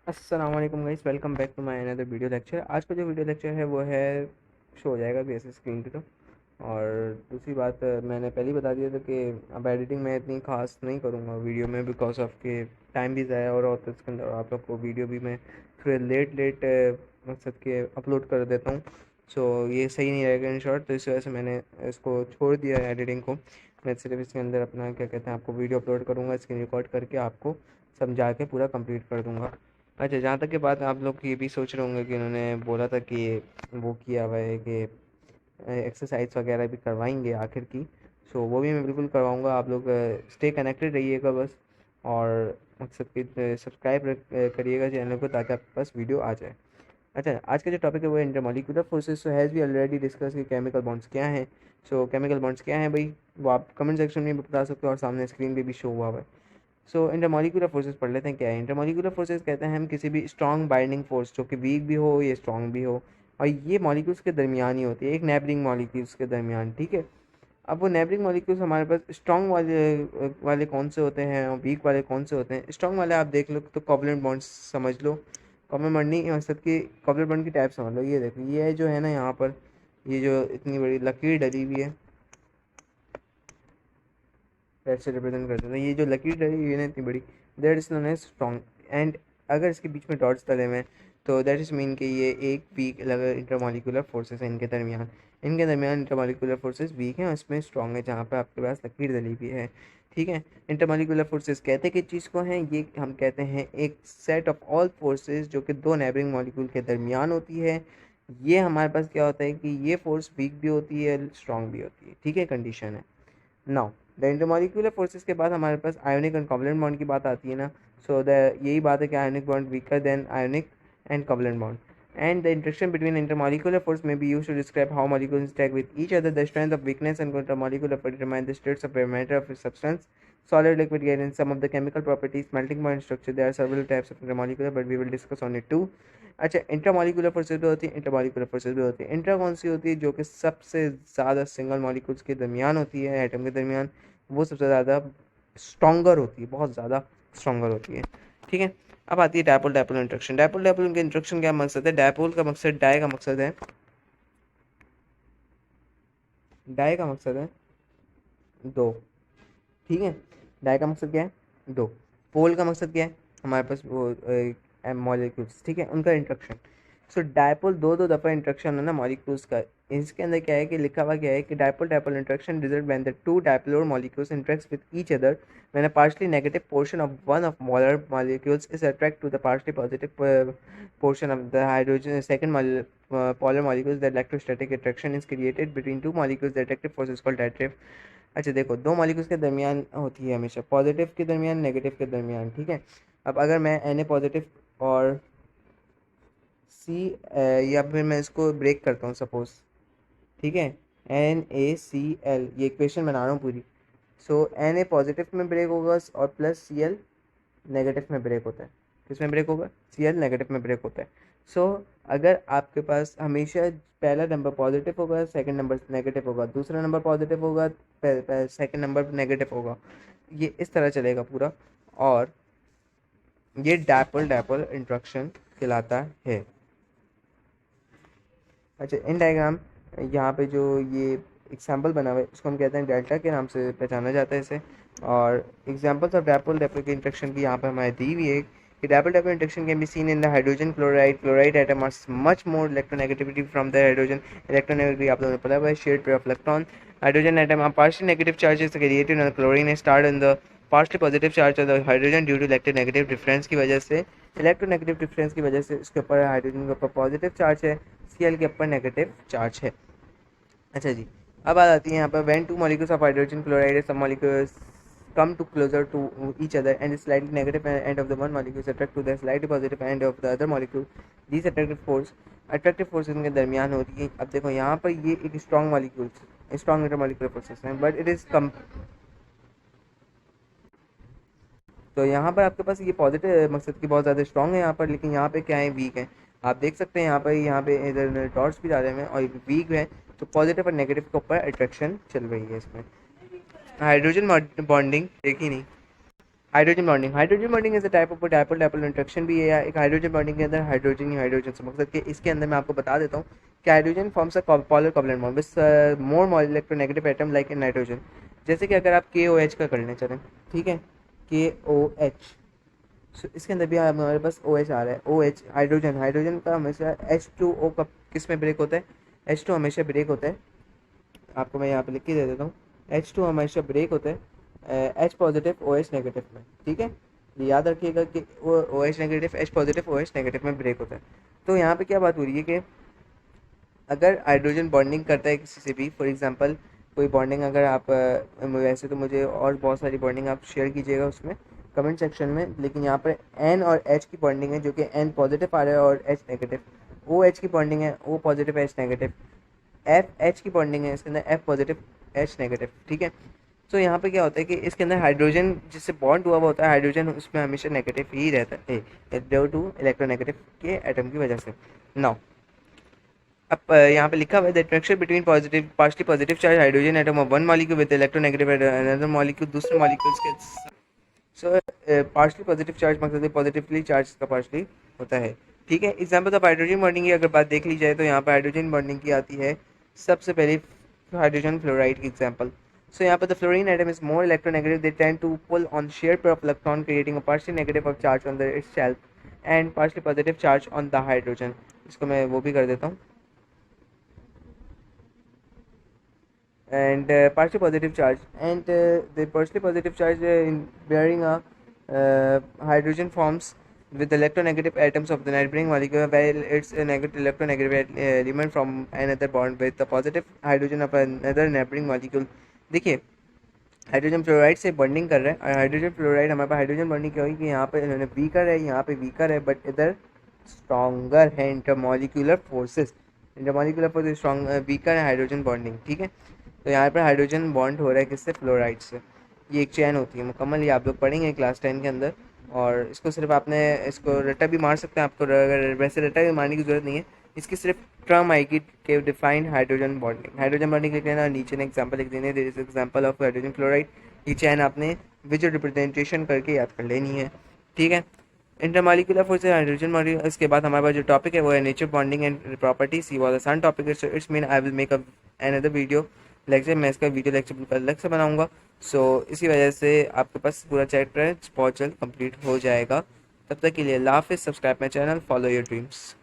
अस्सलाम वालेकुम guys, welcome back to my another video lecture. आज का जो वीडियो लेक्चर है वो है शो हो जाएगा बेसिक स्क्रीन पे। तो और दूसरी बात, मैंने पहले ही बता दिया था कि अब एडिटिंग मैं इतनी खास नहीं करूँगा वीडियो में, बिकॉज ऑफ के टाइम भी ज़ाया हो रहा होता है इसके अंदर। आप लोग को वीडियो भी मैं थोड़े लेट लेट मकसद के अपलोड कर देता हूँ। सो ये सही नहीं रहेगा इन शॉर्ट, तो इस वजह से मैंने इसको छोड़ दिया है एडिटिंग को। मैं सिर्फ इसके अंदर अपना क्या कहते हैं आपको वीडियो अपलोड करूँगा, स्क्रीन रिकॉर्ड करके आपको समझा के पूरा कंप्लीट कर दूँगा। अच्छा, जहाँ तक की बात, आप लोग ये भी सोच रहे होंगे कि उन्होंने बोला था कि वो किया हुआ है कि एक्सरसाइज वगैरह भी करवाएंगे आखिर की। सो वो भी मैं बिल्कुल करवाऊंगा। आप लोग स्टे कनेक्टेड रहिएगा बस, और मकसद कि सब्सक्राइब करिएगा चैनल को ताकि आपके पास वीडियो आ जाए। अच्छा, आज का जो टॉपिक है वो intermolecular forces. So has we already discuss कि केमिकल बॉन्ड्स क्या हैं। सो केमिकल बॉन्ड्स क्या हैं भाई, वो आप कमेंट सेक्शन में भी बता सकते हो और सामने स्क्रीन पे भी शो हुआ है। सो इंटरमॉलिक्यूलर फोर्सेस पढ़ लेते हैं क्या है। इंटरमॉलिक्यूलर फोर्सेस कहते हैं हम किसी भी स्ट्रॉन्ग बाइंडिंग फोर्स जो कि वीक भी हो या स्ट्रॉन्ग भी हो, और ये मॉलिक्यूल्स के दरमियान ही होती है, एक नेबरिंग मॉलिक्यूल्स के दरमियान, ठीक है। अब वो नेबरिंग मॉलिक्यूल्स हमारे पास स्ट्रॉन्ग वाले वाले कौन से होते हैं और वीक वाले कौन से होते हैं। स्ट्रॉन्ग वाले आप देख लो तो कोवलेंट बॉन्ड्स समझ लो। कोवलेंट बॉन्ड नहीं, मतलब कि कोवलेंट बॉन्ड की टाइप समझ लो। ये देखो, ये जो है ना यहाँ पर, ये जो इतनी बड़ी लकीर डली हुई है, रेड से रिप्रेजेंट करते हैं, तो ये जो लकीर डली हुई है ना इतनी बड़ी, that is known as strong. And अगर इसके बीच में डॉट्स डले हुए हैं तो दैट इज मीन कि ये एक वीक अलग इंटरमॉलिक्यूलर फोर्सेस है इनके दरमियान इंटरमॉलिक्यूलर फोर्सेस वीक हैं और इसमें स्ट्रॉन्ग है जहाँ पे आपके पास लकीर डली हुई है, ठीक है। इंटरमॉलिक्यूलर फोर्सेस कहते हैं किस चीज़ को हैं, ये हम कहते हैं एक सेट ऑफ ऑल फोर्सेस जो कि दो नेबरिंग मॉलिक्यूल के दरमियान होती है। ये हमारे पास क्या होता है कि ये फोर्स वीक भी होती है, स्ट्रॉन्ग भी होती है, ठीक है, कंडीशन है। नाउ द इंटरमॉलिक्यूलर फोर्सेस के बाद हमारे पास आयोनिक एंड कोवलेंट बॉन्ड की बात आती है ना। सो द यही बात है कि ionic bond weaker then ionic and covalent bond, and the interaction between intermolecular force may be used to describe how molecules interact with each other. The strength of weakness and intermolecular force determine the states of parameter of a substance, solid, liquid, gas, and some of the chemical properties, melting point structure. There are several types of intermolecular, but we will discuss on it too. अच्छा, intermolecular forces भी होती है, intermolecular forces भी होती है। Inter कौन सी होती है, जो कि सबसे ज़्यादा सिंगल मॉलिक्यूल्स के दरमियान होती है, एटम के दरमियान, वो सबसे ज़्यादा स्ट्रॉन्गर होती है, बहुत ज़्यादा स्ट्रॉन्गर होती है, ठीक है। अब आती है dipole dipole interaction. Dipole dipole के इंट्रैक्शन क्या मकसद है। डायपोल का मकसद, डाई का मकसद है, डाई का मकसद है दो, ठीक है। डाई का मकसद क्या है, दो। पोल का मकसद क्या है, हमारे पास वो मॉलिक्यूल्स, ठीक है, उनका इंट्रैक्शन। सो डायपोल दो दो दफ़ा इंट्रैक्शन है ना मॉलिक्यूल्स का। इसके अंदर क्या है कि लिखा हुआ क्या है कि dipole dipole interaction result when the two dipolar molecules interacts with each other when a partially negative portion of one of molar molecules is attract to the partially positive portion of the hydrogen polar molecules. The electrostatic attraction is created between two molecules. The attractive force is called attractive। अच्छा देखो, दो molecules के दरमियान होती है हमेशा, positive के दरमियान, नेगेटिव के दरमियान, ठीक है। अब अगर मैं Na पॉजिटिव और सी, या फिर मैं इसको ब्रेक करता हूँ सपोज, ठीक है, NaCl, ये इक्वेशन बना रहा हूँ पूरी। सो Na पॉजिटिव में ब्रेक होगा और प्लस Cl नेगेटिव में ब्रेक होता है। किस में ब्रेक होगा, Cl नेगेटिव में ब्रेक होता है। सो अगर आपके पास हमेशा पहला नंबर पॉजिटिव होगा, सेकंड नंबर नेगेटिव होगा, दूसरा नंबर पॉजिटिव होगा, सेकंड नंबर नेगेटिव होगा, ये इस तरह चलेगा पूरा, और ये डायपोल डायपोल इंट्रैक्शन कहलाता है। अच्छा, इन डायग्राम, यहाँ पे जो ये एग्जाम्पल बना हुआ है इसको हम कहते हैं डेल्टा के नाम से पहचाना जाता है इसे। और एग्जाम्पल्स ऑफ डायपोल डायपोल के इंट्रैक्शन की यहाँ पे हमारे दी हुई है कि dipole dipole interaction can be seen in the hydrogen chloride atom are much more electronegativity from the hydrogen. Electronegativity आप लोगों ने पता हुआ है, shared pair of electron. Hydrogen atom are partially negative charges created on chlorine start in the partially positive charge of the hydrogen due to electronegative difference की वजह से। Electronegative difference की वजह से इसके ऊपर हाइड्रोजन के ऊपर पॉजिटिव चार्ज है, Cl के ऊपर नेगेटिव चार्ज है। अच्छा जी, अब बात आती है यहाँ पर when two molecules of hydrogen chloride some molecules come to closer to each other and the slightly negative end of the one molecule is attract to the slightly positive end of the other molecule. These attractive force इनके दरमियान होती है। अब देखो यहाँ पर ये एक strong molecules, strong intermolecular forces हैं, बट इट इज कम। तो यहाँ पर आपके पास ये पॉजिटिव मकसद की बहुत ज़्यादा स्ट्रॉन्ग है यहाँ पर, लेकिन यहाँ पे क्या है, वीक है। आप देख सकते हैं यहाँ पे इधर डॉट्स भी डाले हुए हैं और वीक है। तो पॉजिटिव और नेगेटिव के ऊपर अट्रैक्शन चल रही है इसमें। हाइड्रोजन बॉन्डिंग देखी नहीं, hydrogen bonding is a type of dipole dipole interaction भी है, या एक हाइड्रोजन बॉन्डिंग के अंदर हाइड्रोजन ही हाइड्रोजन से मकसद कि इसके अंदर मैं आपको बता देता हूँ कि hydrogen forms a polar covalent bond with more electronegative atom like in nitrogen. जैसे कि अगर आप KOH का करने चलें, ठीक है, KOH, इसके अंदर भी हमारे पास OH आ रहा है। OH हाइड्रोजन, हाइड्रोजन का हमेशा H2O का किस में ब्रेक होता है, H2 हमेशा ब्रेक होता है, आपको मैं यहाँ पे लिख के दे देता हूँ, H2 हमेशा ब्रेक होता है H पॉजिटिव OH नेगेटिव में, ठीक है, ये याद रखिएगा कि वो OH negative H positive OH negative में ब्रेक होता है। तो यहाँ पे क्या बात हो रही है कि अगर हाइड्रोजन बॉन्डिंग करता है किसी से भी, फॉर एग्जांपल कोई बॉन्डिंग अगर आप वैसे तो मुझे और बहुत सारी बॉन्डिंग आप शेयर कीजिएगा उसमें कमेंट सेक्शन में, लेकिन यहाँ पर N और H की बॉन्डिंग है जो कि N पॉजिटिव आ रहा है और H नेगेटिव, OH की बॉन्डिंग है O positive H negative, FH की बॉन्डिंग है इसके अंदर F पॉजिटिव H नेगेटिव, ठीक है। तो यहाँ पे क्या होता है कि इसके अंदर हाइड्रोजन जिससे बॉन्ड हुआ हुआ होता है, हाइड्रोजन उसमें हमेशा नेगेटिव ही रहता है ड्यू टू इलेक्ट्रोनेगेटिव के एटम की वजह से। नाउ अब यहाँ पे लिखा हुआ है the interaction between positive partially positive charge hydrogen atom of one molecule with electronegative another molecule, दूसरे मॉलिक्यूल्स के। सो पार्शली पॉजिटिव चार्ज मतलब पॉजिटिवली चार्ज का पार्शली होता है, ठीक है। एग्जाम्पल ऑफ हाइड्रोजन बॉन्डिंग की अगर बात देख ली जाए तो यहाँ पर हाइड्रोजन बॉन्डिंग की आती है सबसे पहले हाइड्रोजन फ्लोराइड की एग्जाम्पल। So यहाँ पर the fluorine atom is more electronegative. They tend to pull on shared pair of electron, creating a partially negative of charge on the its shell and partially positive charge on the hydrogen. इसको मैं वो भी कर देता हूँ, and partially positive charge and the partially positive charge in bearing a hydrogen forms with the electronegative atoms of the neighboring molecule, while it's a negative electronegative element from another bond with the positive hydrogen of another neighboring molecule। देखिए hydrogen fluoride से bonding कर रहा है, और hydrogen fluoride हमारे पास hydrogen bonding क्या होगी कि यहाँ पे इन्होंने वीकर है, यहाँ पे वीकर है, बट इधर स्ट्रॉन्गर है। Intermolecular forces, intermolecular forces strong weaker है हाइड्रोजन बॉन्डिंग, ठीक है। तो यहाँ पर हाइड्रोजन बॉन्ड हो रहा है किससे, फ्लोराइड से। ये एक चैन होती है मुकम्मल, ये आप लोग पढ़ेंगे क्लास 10 के अंदर, और इसको सिर्फ आपने इसको रट्टा भी मार सकते हैं, आपको अगर वैसे रट्टा भी मारने की जरूरत नहीं है, इसकी सिर्फ टर्म आएगी कि defined hydrogen bonding. Hydrogen bonding लिख लेना, नीचे ने एग्जांपल लिख देने, there is example of hydrogen chloride. ये चैन आपने विजुअल रिप्रेजेंटेशन करके याद कर लेनी है, ठीक है। Intermolecular forces hydrogen molecule. इसके बाद हमारे पास जो टॉपिक है वो है नेचर बॉन्डिंग एंड प्रॉपर्टीज। ये वाज आसान टॉपिक है, so it's mean I will make a another video lecture. मैं इसका वीडियो लेक्चर बिल्कुल अलग से बनाऊंगा, सो इसी वजह से आपके पास पूरा चैप्टर बहुत जल्द कंप्लीट हो जाएगा। तब तक के लिए अल्लाह हाफिज़। Subscribe my channel, follow your dreams.